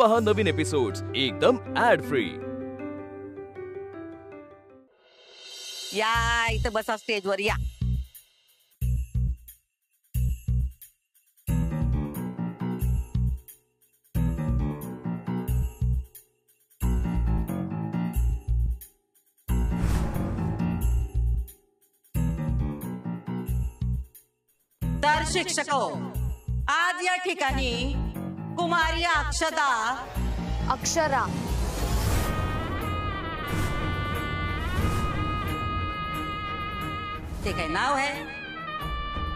पहा नवीन एपिसोड्स एकदम add free. या इथं बसा स्टेजवर या। तर शिक्षको, आज या ठिकाणी कुमारी अक्षदा अक्षरा ते काय नाव आहे?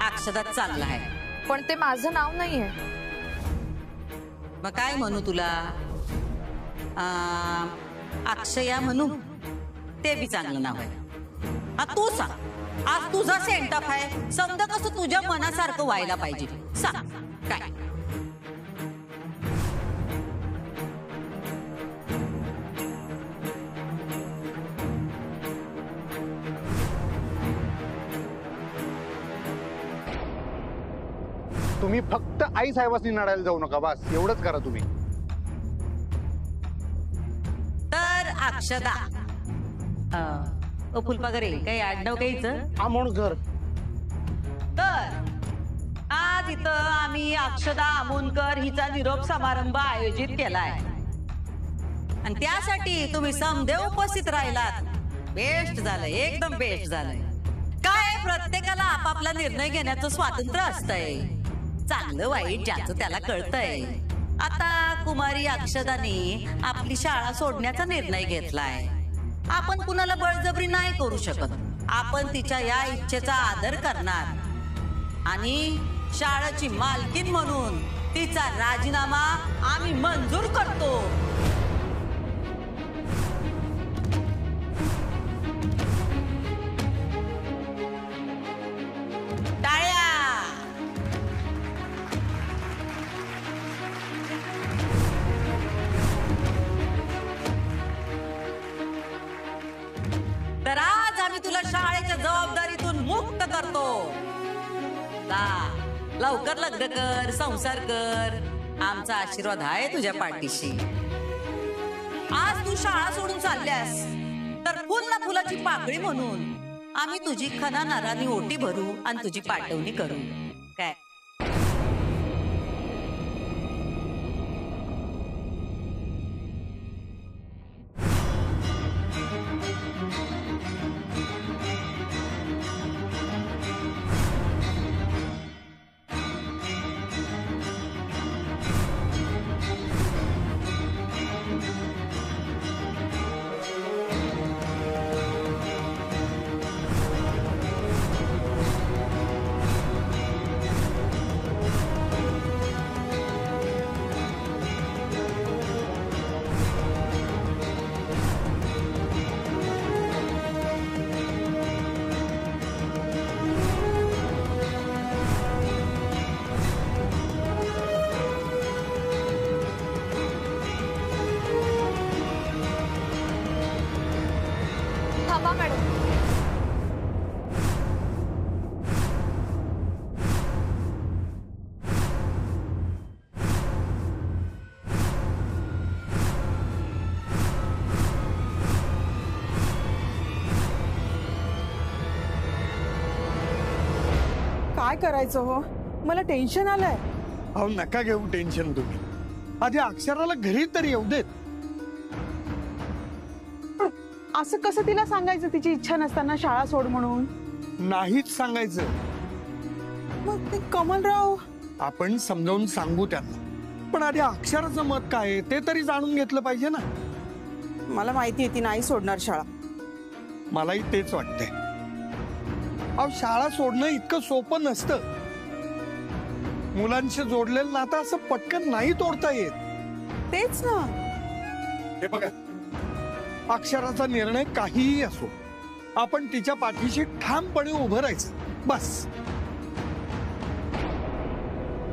अक्षदा चांगलं आहे, पण ते माझं नाव नाहीये। मग काय म्हणू तुला? अक्षया म्हणू? ते बी चांगलं नाव आहे। तू सांग, आज तुझा सेंटअप आहे, समजा कसं तुझ्या मनासारखं व्हायला पाहिजे। सांग काय? तुम्ही फक्त आई साहेबांनी नाडायला जाऊ नका, बस एवढंच करा तुम्ही। तर अक्षदा फुलपागरे काही आडनाव घ्यायचं आमोणकर। तर आज इथं आम्ही अक्षदा आमोणकर हिचा निरोप समारंभ आयोजित केलाय आणि त्यासाठी तुम्ही समदे उपस्थित राहिलात। बेस्ट झालं, एकदम बेस्ट झालंय। काय प्रत्येकाला आपापला निर्णय घेण्याचं स्वातंत्र्य असतंय, चांगलं वाईट ज्याचं त्याला कळतंय। आता कुमारी अक्षदाने आपली शाळा सोडण्याचा निर्णय घेतलाय। आपण कुणाला बळजबरी नाही करू शकत, आपण तिच्या या इच्छेचा आदर करणार आणि शाळेची मालकीन म्हणून तिचा राजीनामा आम्ही मंजूर करतो। टाळ्या। तर आज आम्ही तुला शाळेच्या जबाबदारीतून मुक्त करतो। लवकर लग्न कर, संसार कर, आमचा आशीर्वाद आहे तुझ्या पाठीशी। आज तू शाळा सोडून चालल्यास तर फुल ना फुलाची पाकळी म्हणून आम्ही तुझी खना नारानी ओटी भरू आणि तुझी पाठवणी करू। काय थांबा मॅडम। काय करायचं हो, मला टेन्शन आलंय। अहो नका घेऊ टेन्शन तुम्ही, आधी अक्षराला घरी तरी येऊ देत। असं कसं तिला सांगायचं तिची इच्छा नसताना शाळा सोड म्हणून? नाहीच सांगायचं। मग ते कमलराव, आपण समजावून सांगू त्यांना, पण आधी अक्षराचं मत काय आहे ते तरी जाणून घेतलं पाहिजे ना। मला माहिती आहे ती नाही सोडणार शाळा। मलाही तेच वाटतंय। अहो शाळा सोडणं इतकं सोपं नसतं, मुलांशी जोडलेलं नातं असं पटकन नाही तोडता येत। तेच ना। हे बघा, अक्षराचा निर्णय काहीही असो, आपण तिच्या पाठीशी ठामपणे उभं राहायचं बस।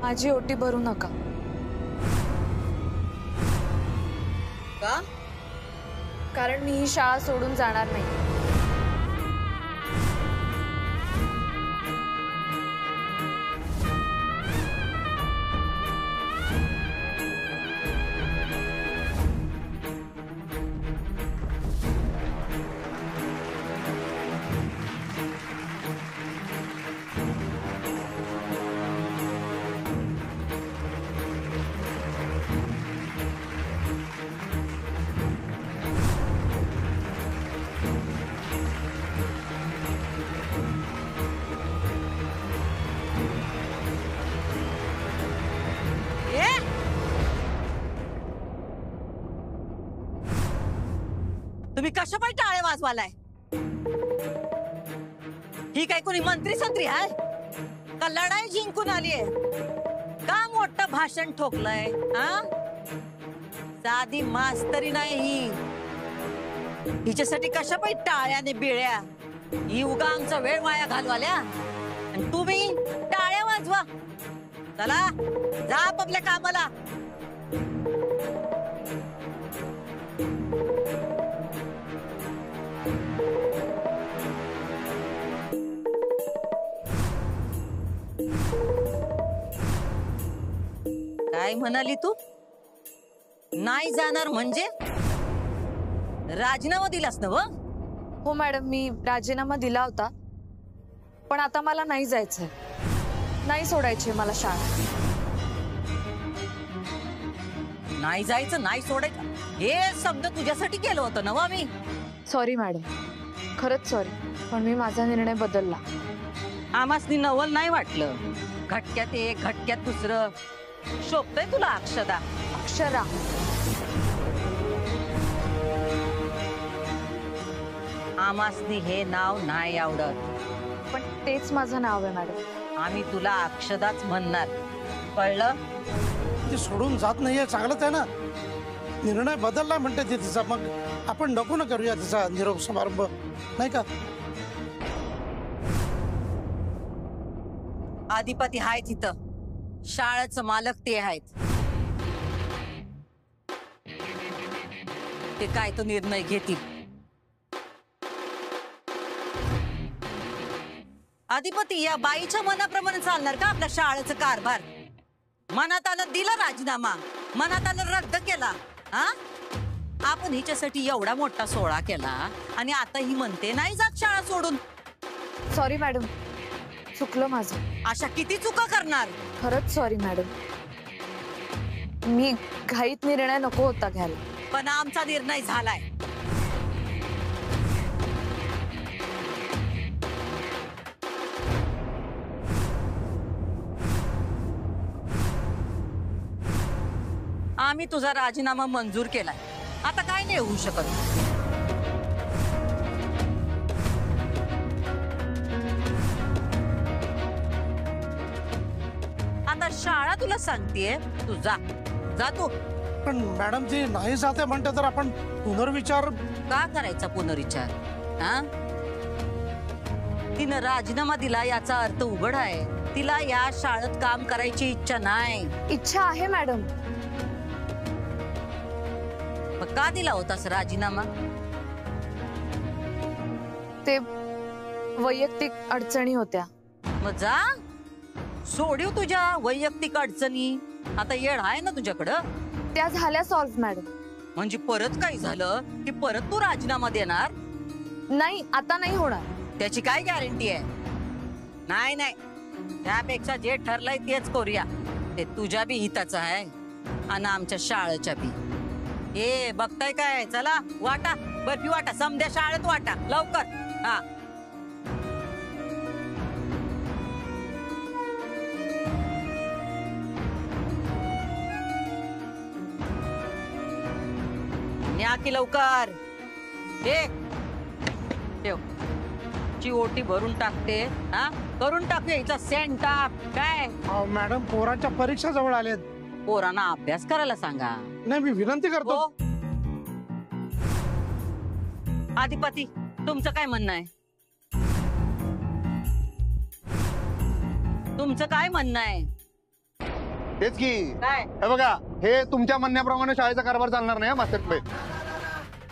माझी ओटी भरू नका। का? कारण मी ही शाळा सोडून जाणार नाही। तुम्ही कशा पाय टाळे वाजवालाय? ही काय कोणी मंत्री संत्री आहे का लढाई जिंकून आलीये? का मोठं भाषण ठोकलंय? हा, साधी मास्तरी नाही ही. हिच्यासाठी कशा पाय टाळ्याने बिळ्या? ही उगा आमचा वेळ वाया घालवाल्या आणि तुम्ही टाळ्या वाजवा. चला जा आपल्या कामाला. काय म्हणाली तू? नाही जाणार म्हणजे? राजीनामा दिलास ना? हो मॅडम, मी राजीनामा दिला होता, पण आता मला नाही जायचंय. नाही सोडायची मला शाळा. नाही जायचं, नाही सोडायचं, हे समजा तुझ्यासाठी केलं होतं ना मी. सॉरी मॅडम, खरंच सॉरी, पण मी माझा निर्णय बदलला. आमासनी नवल नाही वाटलं. घटक्यात एक घटक्यात दुसरं शोभतय तुला अक्षदा. अक्षरा, आमासनी हे नाव नाही आवडत, पण तेच माझं नाव आहे मॅडम. आम्ही तुला अक्षदाच म्हणणार, कळलं? ती सोडून जात नाहीये, चांगलंच आहे ना. निर्णय बदलला म्हणते ती तिचा. मग आपण नको ना करूया तिचा निरोप समारंभ, नाही का? अधिपती हाय तिथं, शाळेचं मालक ते आहेत. ते काय तो निर्णय घेतील. अधिपती या बाईच्या मनाप्रमाणे चालणार का आपल्या शाळेचं कारभार? मनात आलं दिला राजीनामा, मनात आलं रद्द केला. हा, आपण हिच्यासाठी एवढा मोठा सोहळा केला आणि आता ही म्हणते नाही जात शाळा सोडून. सॉरी मॅडम, चुकलं माझं. अशा किती चुका करणार? खरंच सॉरी मॅडम, मी घाईत निर्णय नको होता घ्यायला. पण आमचा निर्णय झालाय. आम्ही तुझा राजीनामा मंजूर केलाय. आता काय नाही होऊ शकत. आता शाळा तुला सांगतेय, तू जा, जा तू. पण मॅडम ती नाही जाते म्हणते तर आपण पुनर्विचार का करायचा पुनर्विचार? हा, तिनं राजीनामा दिला याचा अर्थ उघड आहे, तिला या शाळेत काम करायची इच्छा नाही. इच्छा आहे मॅडम. मग का दिला होतास राजीनामा? ते वैयक्तिक अडचणी होत्या. मग जा, सोडीव तुझ्या वैयक्तिक अडचणी. आता येड आहे ना तुझ्याकडं? त्या झाल्या सॉल्व्ह मॅडम. म्हणजे परत काही झालं की परत तू राजीनामा देणार? नाही, आता नाही होणार. त्याची काय गॅरंटी आहे? नाही नाही, त्यापेक्षा जे ठरलंय तेच करूया. ते तुझ्या बी हिताचं आहे आणि आमच्या शाळेच्या बी. ए बघताय काय? चला वाटा, बर्फी वाटा, समद्या शाळेत वाटा लवकर. हा, न्या की लवकर. ठेव, ची ओटी भरून टाकते. हा, करून टाकूया हिचा सेंटा. काय मॅडम पोरांच्या परीक्षा जवळ आल्यात. पोरांना अभ्यास करायला सांगा. नाही, मी विनंती करतो. हो. अधिपती, तुमचं काय म्हणणं आहे? तुमचं काय म्हणणं आहे? तेच की काय? हे बघा, हे तुमच्या म्हणण्याप्रमाणे शाळेचा कारभार चालणार नाही मास्तर.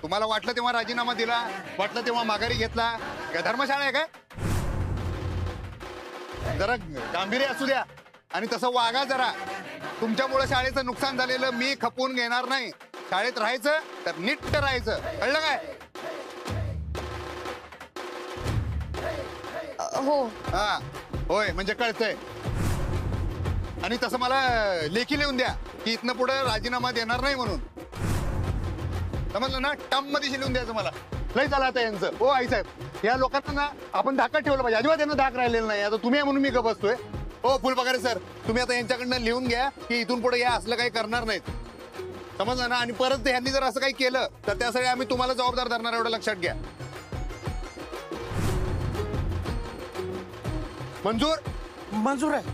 तुम्हाला वाटलं तेव्हा राजीनामा दिला, वाटलं तेव्हा माघारी घेतला. काय धर्मशाळा आहे काय? जरा गांभीर्य असू द्या आणि तसं वागा जरा. तुमच्यामुळे शाळेचं नुकसान झालेलं मी खपवून घेणार नाही. शाळेत राहायचं तर नीट राहायचं, कळलं काय? हो. हा, होय म्हणजे कळतंय. आणि तसं मला लेखी लिहून द्या की इथनं पुढे राजीनामा देणार नाही म्हणून. समजलं ना? टर्म मध्ये लिहून द्यायचं मला. लय झालं आता यांचं. हो आई साहेब, या लोकांना ना आपण धाकात ठेवलं पाहिजे. अजिबात यांना धाक राहिलेला नाही. आता तुम्ही म्हणून मी गप बसतोय. हो फुलपगारे सर, तुम्ही आता यांच्याकडनं लिहून घ्या की इथून पुढे या असलं काही करणार नाहीत. समजलं ना? आणि परत ह्यांनी जर असं काही केलं तर त्यासाठी आम्ही तुम्हाला जबाबदार धरणार, एवढं लक्षात घ्या. मंजूर? मंजूर आहे.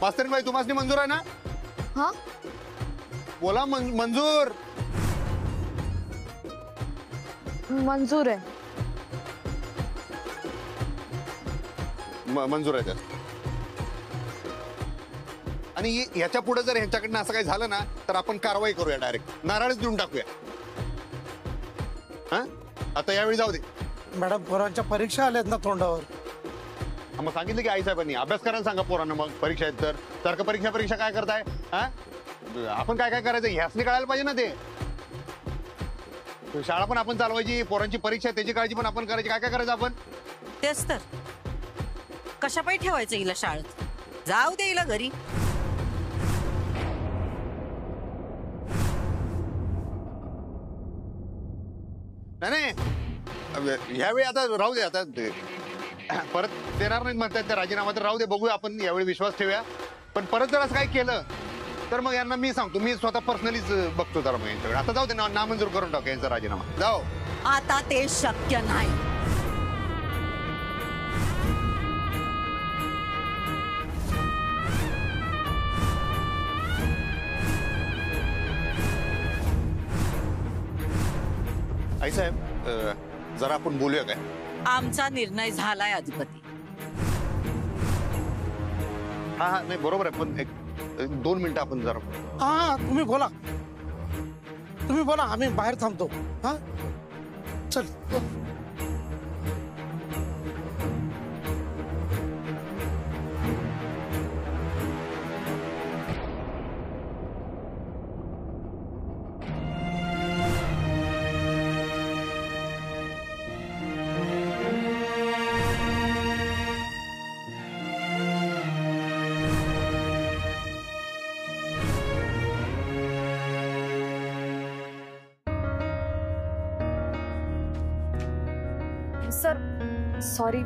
मास्तरीन बाई तुम्हाला मंजूर आहे ना? हा बोला मंजूर. मंजूर आहे. मंजूर आहे त्यात. आणि याच्या पुढे जर ह्यांच्याकडनं असं काही झालं ना तर आपण कारवाई करूया, डायरेक्ट नारळच देऊन टाकूया. हा आता यावेळी जाऊ दे. मॅडम पोरांच्या परीक्षा आल्यात ना तोंडावर. मग सांगितलं की आई साहेबांनी अभ्यास करायला सांगा पोरांना. मग परीक्षा आहेत तर सारखं परीक्षा काय करताय? हा आपण काय करायचं ह्यासनी कळायला पाहिजे ना. ते शाळा पण आपण चालवायची, पोरांची परीक्षा त्याची काळजी पण आपण करायची. काय करायचं आपण? तेच तर. कशा पायी ठेवायचं हिला शाळेत? जाऊ दे हिला घरी. नाही ह्यावेळी आता राहू दे. आता परत देणार नाहीत म्हणतात त्या राजीनामा, तर राहू दे, बघूया आपण यावेळी विश्वास ठेवूया. पण परत जर असं काही केलं तर मग यांना मी सांगतो, मी स्वतः पर्सनलीच बघतो जरा मग यांच्याकडे. आता जाऊ दे ना, नामंजूर करून टाकू यांचा राजीनामा. जाओ. आता ते शक्य नाही. आई साहेब जरा आपण बोलूया काय? आमचा निर्णय झालाय अधिपती. हा नाही बरोबर आहे, पण एक 2 मिनिटं आपण जरा. हा तुम्ही बोला, तुम्ही बोला, आम्ही बाहेर थांबतो. हा चल. सर सॉरी,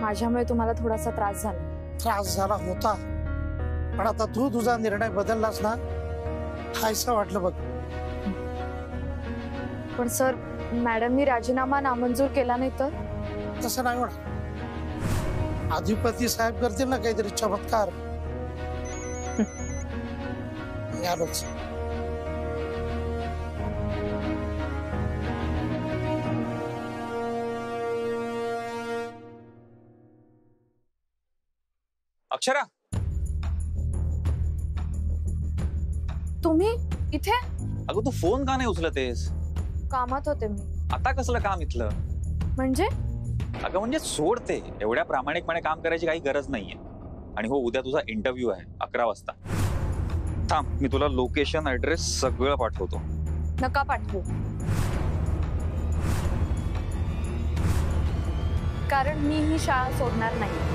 माझ्यामुळे तुम्हाला थोडासा त्रास झाला. त्रास झाला होता, पण आता तू तुझा निर्णय बदललास ना, खायचं वाटलं बघ. पण सर मॅडमनी राजीनामा नामंजूर केला नाही तर? तसं नाही म्हणा. अधिपती साहेब करतील ना काहीतरी चमत्कार. मी आलोच. अक्षरा, तुम्ही इथे? अगं तू फोन का नाही उचलतेस? कामात होते मी. आता कसलं काम इथलं? म्हणजे? अगं म्हणजे सोडते, एवढ्या प्रामाणिकपणे काम करायची काही गरज नाहीये. आणि हो, उद्या तुझा इंटरव्ह्यू आहे 11 वाजता. थांब, मी तुला लोकेशन, ऍड्रेस सगळं पाठवतो. नका पाठवू, कारण मी ही शाळा सोडणार नाही.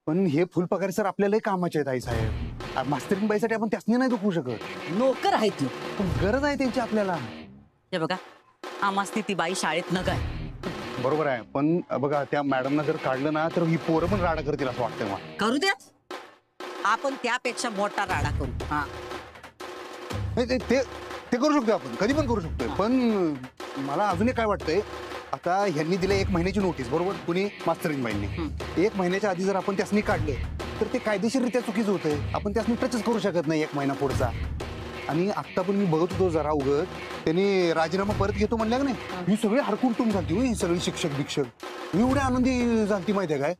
पण हे फुलपगार सर आपल्याला कामाचे आहेत आई साहेब. मास्तरीन बाईसाठी आपण त्यासनी नाही दुखवू शकत. नोकर आहेत ती. पण गरज आहे त्यांची आपल्याला. हे बघा, आम्हासनी ती बाई शाळेत न काय. बरोबर आहे, पण बघा त्या मॅडमना जर काढलं ना तर ही पोरं पण राडा करतील असं वाटतंय मला. करू द्यात, आपण त्यापेक्षा मोठा राडा करू. हा नाही, ते करू शकतो आपण, कधी पण करू शकतोय. पण मला अजून एक काय वाटतंय, आता ह्यांनी दिले 1 महिन्याची नोटीस, बरोबर? कुणी? मास्तरीन बाईंनी. 1 महिन्याच्या आधी जर आपण त्यासनी काढले तर ते कायदेशीररित्या चुकीचं होतंय. आपण त्यासनी टचच करू शकत नाही 1 महिना पुढचा. आणि आत्ता पण मी बघत होतो जरा उगत, त्यांनी राजीनामा परत घेतो म्हणल्या नाही, ही सगळी हरकुंटून झालती. ही सगळी शिक्षक बिक्षक एवढी आनंदी झालती माहितीये काय.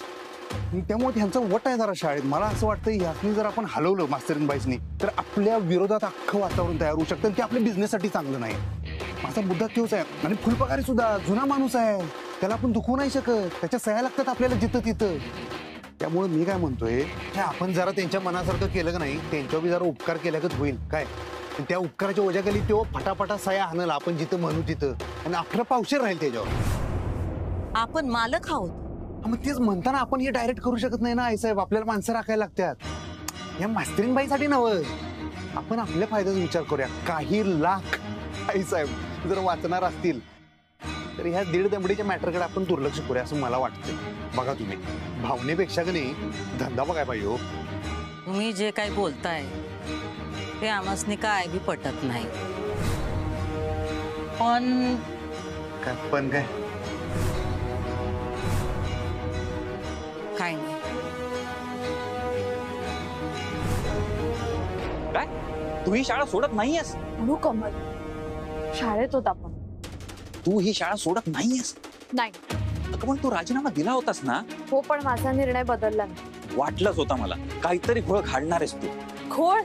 त्यामुळे त्यांचं वट आहे जरा शाळेत. मला असं वाटतं ह्यासनी जर आपण हलवलं मास्तरीन बाईसनी तर आपल्या विरोधात अख्खं वातावरण तयार होऊ शकतं. ते आपल्या बिझनेससाठी चांगलं नाही. माझा मुद्दा तोच आहे. आणि फुलपगारी सुद्धा जुना माणूस आहे, त्याला आपण दुखवू नाही शकत. त्याच्या सह्या लागतात आपल्याला जिथं तिथं. त्यामुळे मी काय म्हणतोय, आपण जरा त्यांच्या मनासारखं केलं का नाही, त्यांच्यावर जरा उपकार केल्यागत होईल काय. त्या उपकाराच्या ओझ्याखाली तो फटाफटा सह्या आणला आपण जिथं म्हणू तिथं, आणि आपलं पावशेर राहील त्याच्यावर. आपण मालक आहोत. मग तेच म्हणताना आपण हे डायरेक्ट करू शकत नाही ना आई साहेब. आपल्याला माणसं राखायला लागतात. या मास्तरीन बाईसाठी नव्हं, आपण आपल्या फायद्याचा विचार करूया. काही लाख आई साहेब जर वाचणार असतील तर ह्या दीड दमडीच्या मॅटरकडे आपण दुर्लक्ष करूया असं मला वाटतं. बघा तुम्ही भावनेपेक्षा की नाही धंदा बघाय पाहिजे हो. तुम्ही जे काही बोलताय ते आम्हासनी काय बी पटत नाही. पण पण काय काय नाही. काय तू ही शाळा सोडत नाहीयेस? म्हणू कमल, शाळेत होता पण. तू ही शाळा सोडत नाहीयेस? नाही. अगं पण तू राजीनामा दिला होतास ना? हो, पण माझा निर्णय बदलला नाही. वाटलंच होता मला काहीतरी घोळ घालणारेस तू. खोळ?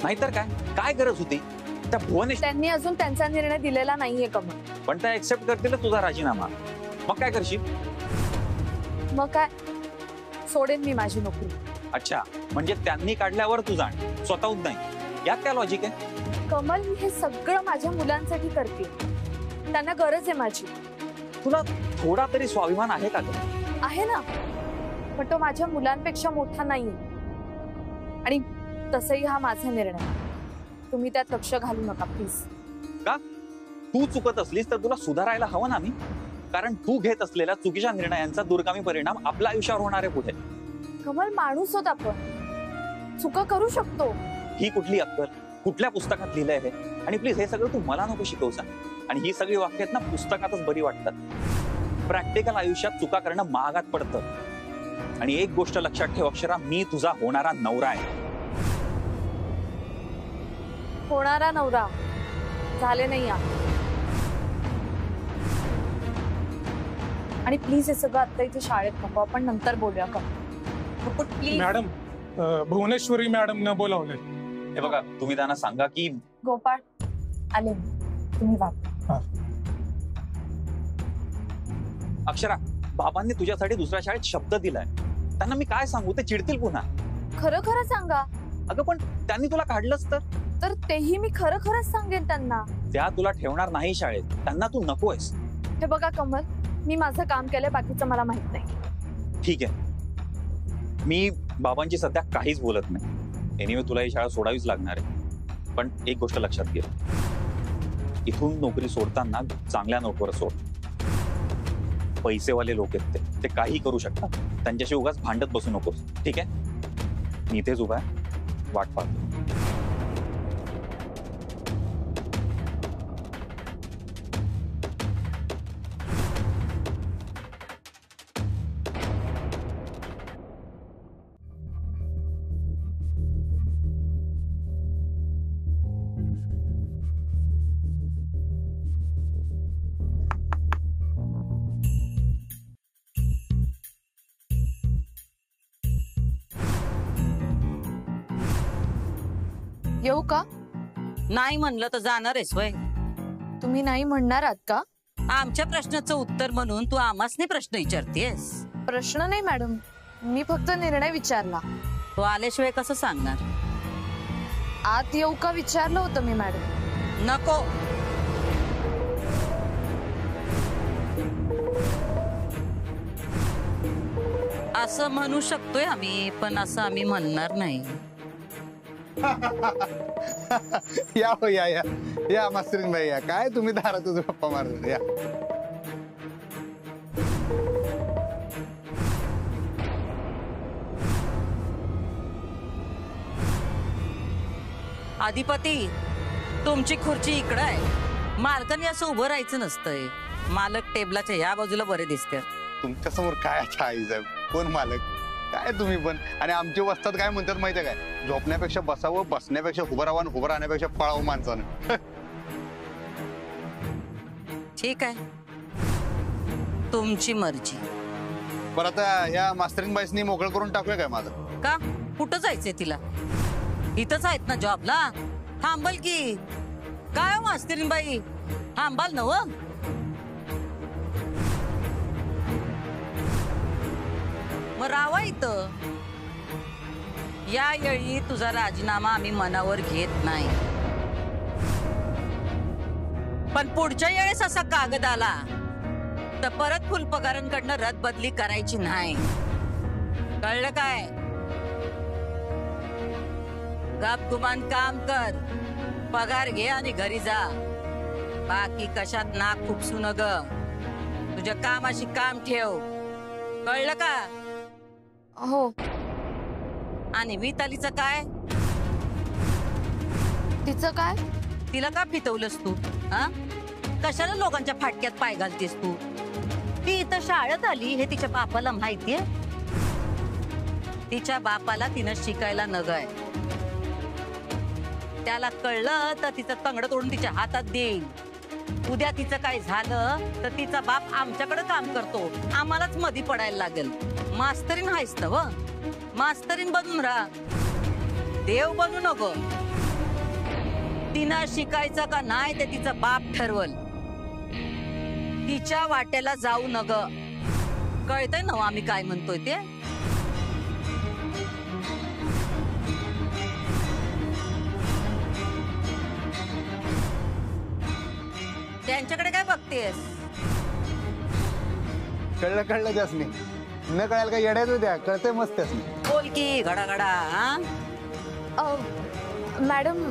नाहीतर काय, काय गरज होती त्या भुवनेश? त्यांनी अजून त्यांचा निर्णय दिलेला नाहीये कमल. पण त्या एक्सेप्ट करतील तुझा राजीनामा, मग काय करशील? मग काय, सोडेन मी माझी नोकरी. अच्छा, म्हणजे त्यांनी काढल्यावर तू जाण, स्वतःहून नाही. यात काय लॉजिक आहे? कमल, मी हे सगळं माझ्या मुलांसाठी करते. त्यांना गरज आहे माझी. तुला थोडा तरी स्वाभिमान आहे का ग? आहे ना, पण तो माझ्या मुलांपेक्षा मोठा नाहीये. आणि तसंही हा माझा निर्णय. तुम्ही त्यात लक्ष घालू नका प्लीज. का? तू चुकत असलीस तर तुला सुधारायला हवं ना मी. कारण तू घेत असलेल्या चुकीच्या निर्णयांचा दूरगामी परिणाम आपल्या आयुष्यावर होणार आहे पुढे. कमल, माणूस होत आपण, चुका करू शकतो. ही कुठली अक्कल, कुठल्या पुस्तकात लिहिलंय हे? आणि प्लीज हे सगळं तू मला नको शिकवसा. आणि ही सगळी वाक्य आहेत ना पुस्तकातच बरी वाटतात. प्रॅक्टिकल आयुष्यात चुका करणं महागात पडतं. आणि एक गोष्ट लक्षात ठेव अक्षरा, मी तुझा होणारा नवरा आहे. होणारा नवरा झाले नाही या. आणि प्लीज हे सगळं आता इथे शाळेत नको, आपण नंतर बोलूया का प्लीज. मॅडम, भुवनेश्वरी मॅडम न बोलावले. हे बघा, तुम्ही त्यांना सांगा की गोपाळ आले, तुम्ही वाट. अक्षरा, बाबांनी तुझ्यासाठी दुसऱ्या शाळेत शब्द दिलाय. त्यांना मी काय सांगू, ते चिडतील पुन्हा. खरं खरं सांगा. अगं पण त्यांनी तुला काढलंच तर तेही मी खरं खरंच सांगेन त्यांना. त्या तुला ठेवणार नाही शाळेत. त्यांना तू नकोयस. हे बघा कमल, मी माझं काम केलंय, बाकीचं मला माहित नाही. ठीक आहे, मी बाबांची सध्या काहीच बोलत नाही. एनिवे तुला ही शाळा सोडावीच लागणार आहे. पण एक गोष्ट लक्षात घे, इथून नोकरी सोडताना चांगल्या नोकरीवर सोड. पैसेवाले लोक आहेत ते काही करू शकतात. त्यांच्याशी उगाच भांडत बसू नकोस, ठीक आहे? मी इथेच उभा आहे, वाट पाहतो. येऊ का? नाही म्हणलं तर जाणार आहेस वय? तुम्ही नाही म्हणणार आहात का? आमच्या प्रश्नाचं उत्तर म्हणून तू आम्हासनी प्रश्न विचारतेस? प्रश्न नाही मॅडम, मी फक्त निर्णय विचारला. तो आल्याशिवाय कसं सांगणार? आत येऊ का विचारलं होतं मी मॅडम. नको. असं म्हणू शकतोय आम्ही, पण असं आम्ही म्हणणार नाही. या हो, या या या मास्तरीन बाई, या काय तुम्ही दारातच गप्पा मारत या. अधिपती, तुमची खुर्ची इकडं आहे. मालकाने असं उभं राहायचं नसतंय. मालक टेबलाच्या या बाजूला बरे दिसतात. तुमच्या समोर काय आई साहेब, कोण मालक? काय तुम्ही पण. आणि आमच्या वस्तात काय म्हणतात माहितीये काय? झोपण्यापेक्षा बसावं, बसण्यापेक्षा उभं राहावं, उभं राहण्यापेक्षा पळावं माणसानं. ठीक आहे, तुमची मर्जी. बरं, आता या मास्तरीन बाईसनी मोकळं करून टाकूया काय माझं? का? कुठं जायचंय तिला? इथंच आहेत ना जॉबला. थांबल की काय हो मास्तरीन बाई, थांबाल नव? मग राहावा इथं. यावेळी तुझा राजीनामा आम्ही मनावर घेत नाही, पण पुढच्या वेळेस असा कागद आला तर परत फुलपगारांकडनं रद्दबदली करायची नाही. कळलं काय? गपगुमान काम कर, पगार घे आणि घरी जा. बाकी कशात नाक खुपसू नग. तुझ्या कामाशी काम ठेव, कळलं का? हो. आणि मितालीचं काय? तिचं काय? तिला का फितवलंस तू? हा, कशाला लोकांच्या फाटक्यात पाय घालतेस तू? ती इथं शाळेत आली हे तिच्या बापाला माहितीये. तिच्या बापाला तिनं शिकायला नगय. त्याला कळलं तर तिचं तंगड तोडून तिच्या हातात देईल. उद्या तिचं काय झालं तर तिचा बाप आमच्याकडे काम करतो, आम्हालाच मधी पडायला लागेल. मास्तरीन हायस ना व, मास्तरीन बनून राहा, देव बनू नको. तिनं शिकायचं का नाही ते तिचा बाप ठरवल. तिच्या वाट्याला जाऊ नग. कळतंय ना आम्ही काय म्हणतोय ते? त्यांच्याकडे काय बघतेस? कळलं कळलं त्यासनी, न कळायला काय येड्याच होत्या, कळतंय मस्त त्यासनी. बोल की घडाघडा. मॅडम